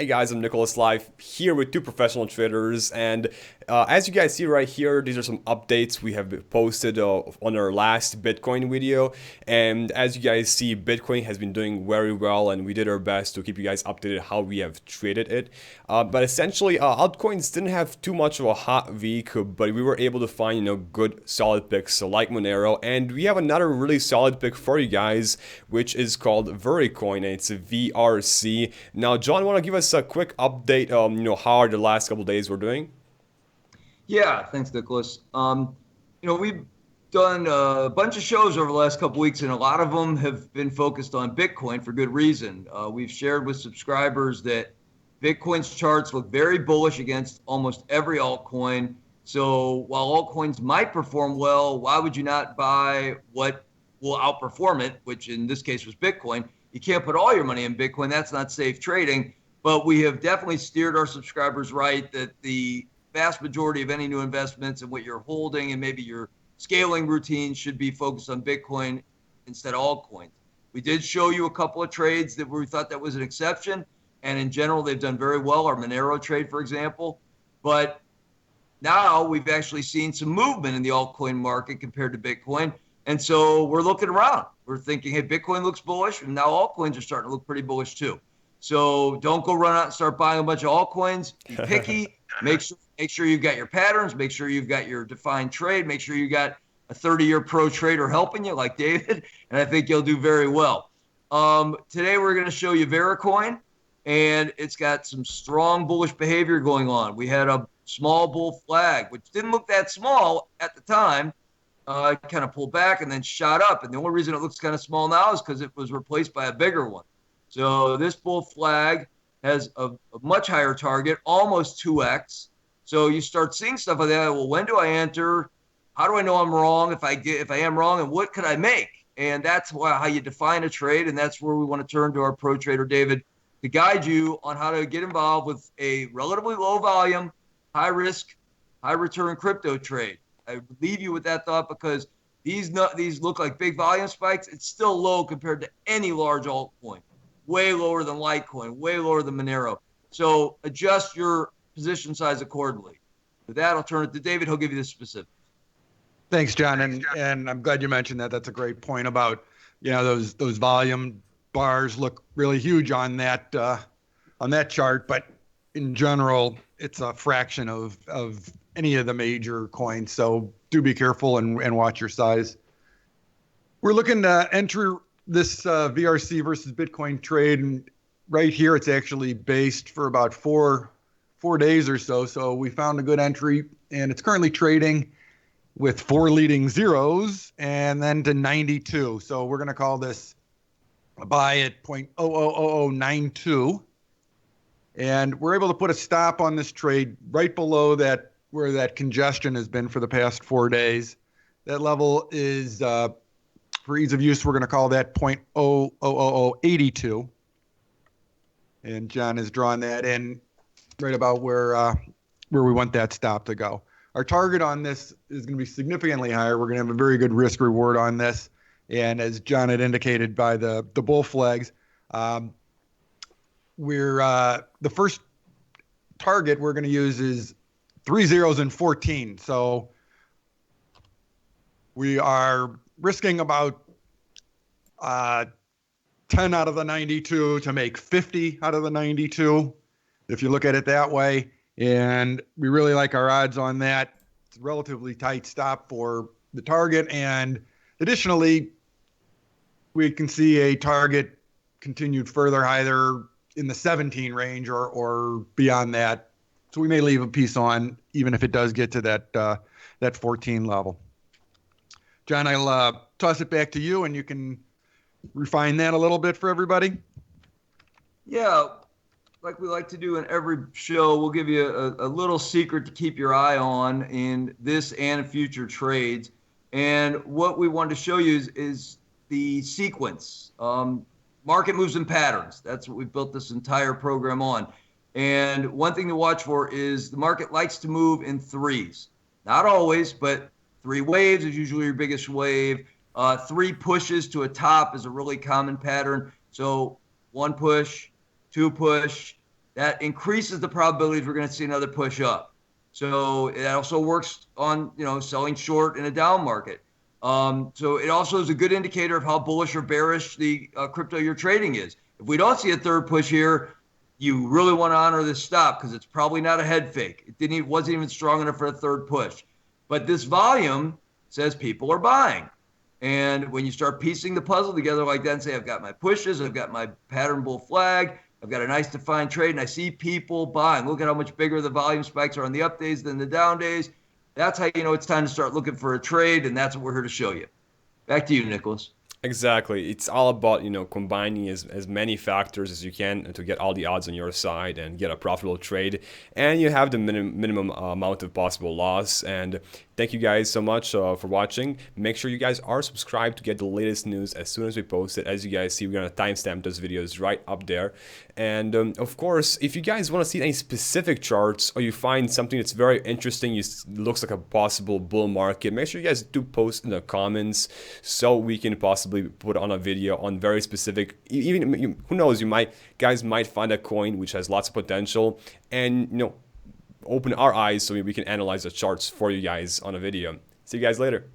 Hey guys, I'm Nicholas Live here with two professional traders, and as you guys see right here, these are some updates we have posted on our last Bitcoin video. And as you guys see, Bitcoin has been doing very well, and we did our best to keep you guys updated how we have traded it. But essentially, altcoins didn't have too much of a hot week, but we were able to find good solid picks like Monero, and we have another really solid pick for you guys, which is called VeriCoin, and it's a VRC. Now, John, want to give us a quick update how the last couple days we're doing? Yeah, thanks, Nicholas. We've done a bunch of shows over the last couple weeks, and a lot of them have been focused on Bitcoin for good reason. We've shared with subscribers that Bitcoin's charts look very bullish against almost every altcoin. So while altcoins might perform well, why would you not buy what will outperform it, which in this case was Bitcoin? You can't put all your money in Bitcoin. That's not safe trading. But we have definitely steered our subscribers right that the vast majority of any new investments and what you're holding and maybe your scaling routine should be focused on Bitcoin instead of altcoins. We did show you a couple of trades that we thought that was an exception. And in general, they've done very well. Our Monero trade, for example. But now we've actually seen some movement in the altcoin market compared to Bitcoin. And so we're looking around. We're thinking, hey, Bitcoin looks bullish. And now altcoins are starting to look pretty bullish too. So don't go run out and start buying a bunch of altcoins. Be picky. Make sure you've got your patterns. Make sure you've got your defined trade. Make sure you got a 30-year pro trader helping you like David. And I think you'll do very well. Today we're going to show you VeriCoin. And it's got some strong bullish behavior going on. We had a small bull flag, which didn't look that small at the time. It kind of pulled back and then shot up. And the only reason it looks kind of small now is because it was replaced by a bigger one. So this bull flag has a much higher target, almost 2x. So you start seeing stuff like that. Well, when do I enter? How do I know I'm wrong if I am wrong? And what could I make? And that's how you define a trade. And that's where we want to turn to our pro trader, David, to guide you on how to get involved with a relatively low volume, high risk, high return crypto trade. I would leave you with that thought because these look like big volume spikes. It's still low compared to any large altcoin. Way lower than Litecoin, way lower than Monero. So adjust your position size accordingly. With that, I'll turn it to David. He'll give you the specifics. Thanks, John. And I'm glad you mentioned that. That's a great point about, those volume bars look really huge on that chart, but in general, it's a fraction of any of the major coins. So do be careful and watch your size. We're looking to enter this VRC versus Bitcoin trade, and right here it's actually based for about four days or so. So we found a good entry, and it's currently trading with 4 leading zeros and then to 92. So we're going to call this a buy at 0.00092, and we're able to put a stop on this trade right below that where that congestion has been for the past 4 days. That level is for ease of use, we're going to call that 0.00082. And John has drawn that in right about where we want that stop to go. Our target on this is going to be significantly higher. We're going to have a very good risk reward on this. And as John had indicated by the bull flags, the first target we're going to use is 3 zeros and 14. So we are risking about 10 out of the 92 to make 50 out of the 92, if you look at it that way. And we really like our odds on that. It's a relatively tight stop for the target. And additionally, we can see a target continued further either in the 17 range or beyond that. So we may leave a piece on even if it does get to that 14 level. John, I'll toss it back to you, and you can refine that a little bit for everybody. Yeah, like we like to do in every show, we'll give you a little secret to keep your eye on in this and future trades. And what we wanted to show you is the sequence. Market moves in patterns. That's what we built this entire program on. And one thing to watch for is the market likes to move in threes. Not always, but 3 waves is usually your biggest wave. 3 pushes to a top is a really common pattern. So 1 push, 2 push, that increases the probability we're going to see another push up. So it also works on, selling short in a down market. So it also is a good indicator of how bullish or bearish the crypto you're trading is. If we don't see a third push here, you really want to honor this stop because it's probably not a head fake. It wasn't even strong enough for a third push. But this volume says people are buying. And when you start piecing the puzzle together like that and say, I've got my pushes, I've got my pattern bull flag, I've got a nice defined trade, and I see people buying. Look at how much bigger the volume spikes are on the up days than the down days. That's how you know it's time to start looking for a trade, and that's what we're here to show you. Back to you, Nicholas. Exactly. It's all about, combining as many factors as you can to get all the odds on your side and get a profitable trade. And you have the minimum amount of possible loss. And thank you guys so much for watching. Make sure you guys are subscribed to get the latest news as soon as we post it. As you guys see, we're going to timestamp those videos right up there. And of course, if you guys want to see any specific charts or you find something that's very interesting, looks like a possible bull market, make sure you guys do post in the comments so we can possibly put on a video on very specific, even who knows, guys might find a coin which has lots of potential and open our eyes so we can analyze the charts for you guys on a video. See you guys later.